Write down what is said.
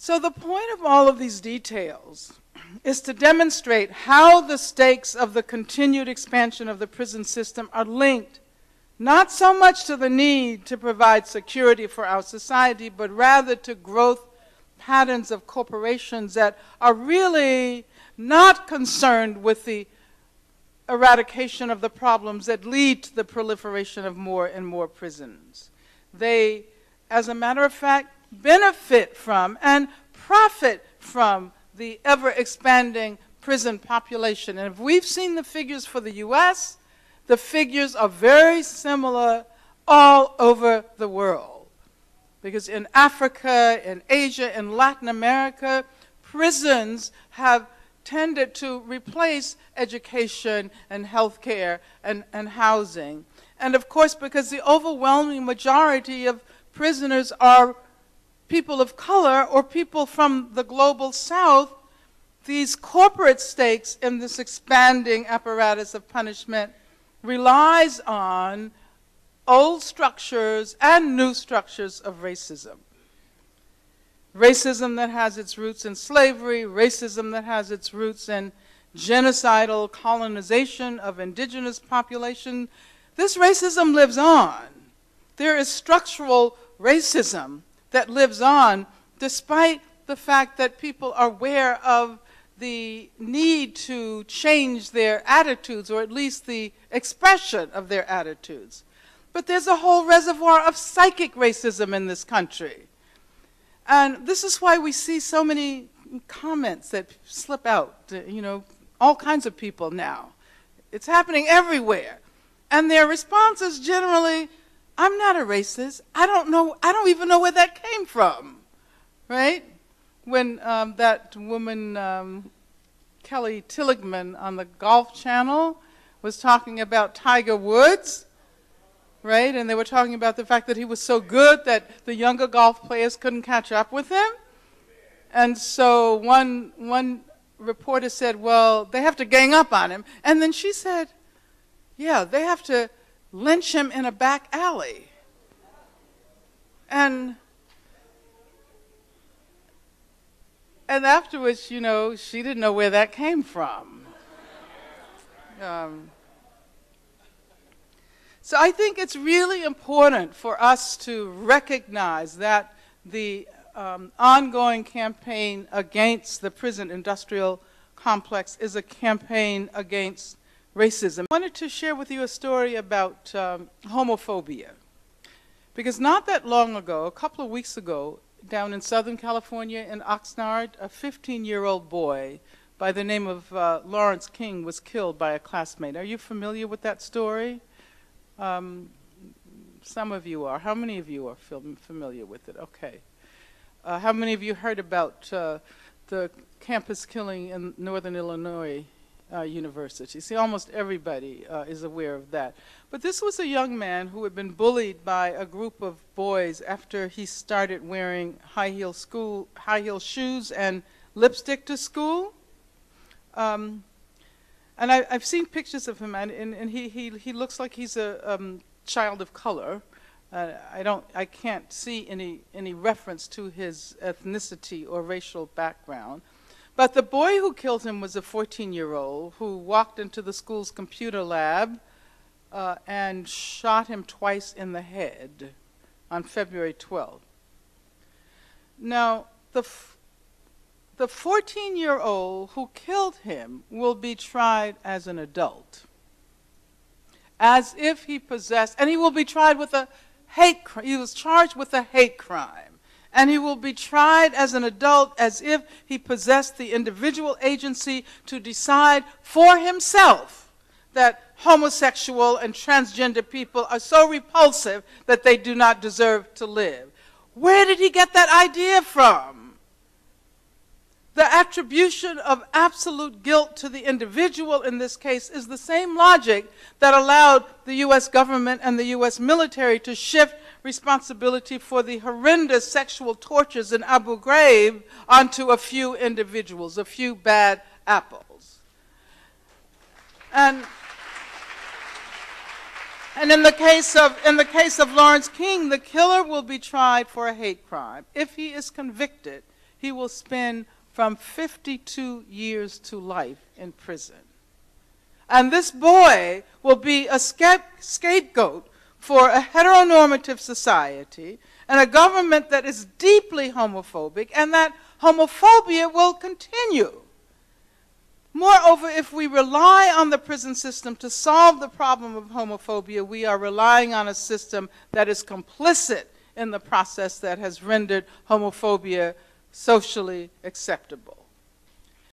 So the point of all of these details is to demonstrate how the stakes of the continued expansion of the prison system are linked not so much to the need to provide security for our society, but rather to growth patterns of corporations that are really not concerned with the eradication of the problems that lead to the proliferation of more and more prisons. They, as a matter of fact, benefit from and profit from the ever-expanding prison population. And if we've seen the figures for the US, the figures are very similar all over the world. Because in Africa, in Asia, in Latin America, prisons have tended to replace education and healthcare and housing. And of course, because the overwhelming majority of prisoners are people of color or people from the global south, these corporate stakes in this expanding apparatus of punishment relies on old structures and new structures of racism. Racism that has its roots in slavery, racism that has its roots in genocidal colonization of indigenous population. This racism lives on. There is structural racism that lives on despite the fact that people are aware of the need to change their attitudes, or at least the expression of their attitudes. But there's a whole reservoir of psychic racism in this country. And this is why we see so many comments that slip out, you know, all kinds of people now. It's happening everywhere. And their response is generally, I'm not a racist. I don't even know where that came from, right? When that woman, Kelly Tilligman on the Golf Channel was talking about Tiger Woods, right? And they were talking about the fact that he was so good that the younger golf players couldn't catch up with him. And so one reporter said, well, they have to gang up on him. And then she said, yeah, they have to lynch him in a back alley. And afterwards, you know, she didn't know where that came from. So I think it's really important for us to recognize that the ongoing campaign against the prison industrial complex is a campaign against racism. I wanted to share with you a story about homophobia. Because not that long ago, a couple of weeks ago, down in Southern California in Oxnard, a 15-year-old boy by the name of Lawrence King was killed by a classmate. Are you familiar with that story? Some of you are. How many of you are familiar with it? Okay. How many of you heard about the campus killing in Northern Illinois University? See, almost everybody is aware of that. But this was a young man who had been bullied by a group of boys after he started wearing high-heel shoes and lipstick to school. And I've seen pictures of him, and he looks like he's a child of color. I can't see any reference to his ethnicity or racial background. But the boy who killed him was a 14-year-old who walked into the school's computer lab and shot him twice in the head on February 12th. Now, the 14-year-old who killed him will be tried as an adult, as if he possessed, and he will be tried with a hate crime. He was charged with a hate crime. And he will be tried as an adult as if he possessed the individual agency to decide for himself that homosexual and transgender people are so repulsive that they do not deserve to live. Where did he get that idea from? The attribution of absolute guilt to the individual in this case is the same logic that allowed the U.S. government and the U.S. military to shift responsibility for the horrendous sexual tortures in Abu Ghraib onto a few individuals, a few bad apples. And in the case of Lawrence King, the killer will be tried for a hate crime. If he is convicted, he will spend from 52 years to life in prison. And this boy will be a scapegoat for a heteronormative society and a government that is deeply homophobic, and that homophobia will continue. Moreover, if we rely on the prison system to solve the problem of homophobia, we are relying on a system that is complicit in the process that has rendered homophobia socially acceptable.